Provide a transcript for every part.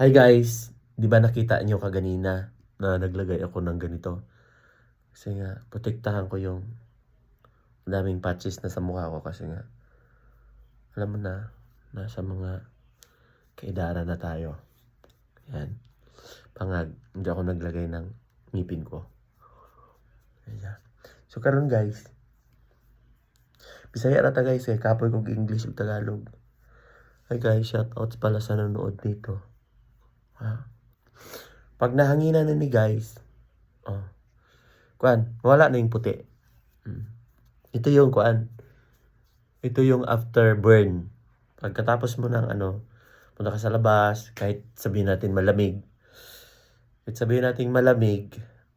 Hi guys, di ba nakita niyo kaganina na naglagay ako ng ganito? Kasi nga, protektahan ko yung daming patches na sa mukha ko kasi nga, alam mo na, nasa mga kaedaran na tayo. Yan. Pangag, hindi ako naglagay ng ngipin ko. Ayan. So karon guys, Bisaya rata guys kapoy kong English ug Tagalog. Hi guys, shout out pala sa nanonood dito. Ha? Pag nahanginan na ni guys, wala na yung puti. Ito yung ito yung after burn. Pagkatapos mo ng punta ka sa labas, kahit sabihin natin malamig.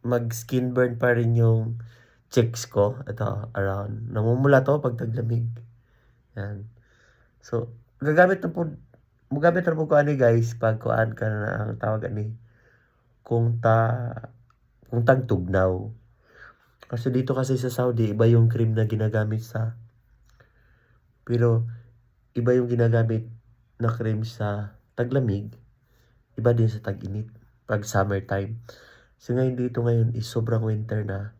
Mag skin burn pa rin yung cheeks ko. Ito, around. Namumula to pag taglamig. Yan. So, magamit na po ko guys, pag kuan ka na ang tawag kung tang tugnaw. Kasi dito kasi sa Saudi, iba yung cream na ginagamit pero iba yung ginagamit na cream sa taglamig, iba din sa tag-init, pag summertime. So ngayon dito ngayon is sobrang winter na.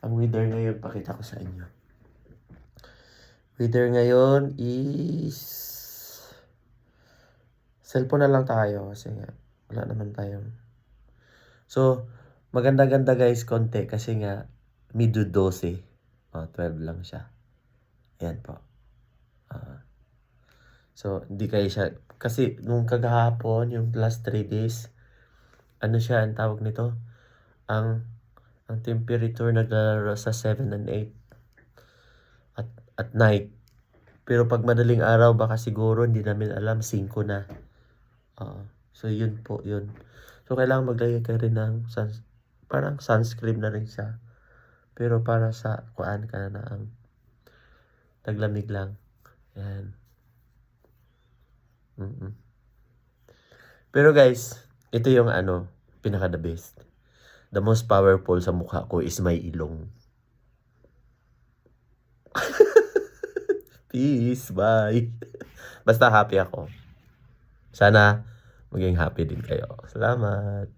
Ang weather ngayon, pakita ko sa inyo. Weather ngayon is cellphone na lang tayo kasi nga wala naman tayong. So, maganda-ganda guys, konti kasi nga medyo 12. 12 lang siya. Ayan po. So, hindi kayo siya. Kasi nung kagahapon, yung last 3 days, ang tawag nito? Ang temperature naglalaro sa 7 and 8 at night. Pero pag madaling araw, baka siguro, hindi namin alam, 5 na. So, yun po, yun. So, kailangan maglagay ka rin ng parang sunscreen na rin siya. Pero para sa kuan ka na ang taglamig lang. Yan. Pero guys, ito yung pinaka the best. The most powerful sa mukha ko is my ilong. Peace, bye. Basta happy ako. Sana maging happy din kayo. Salamat.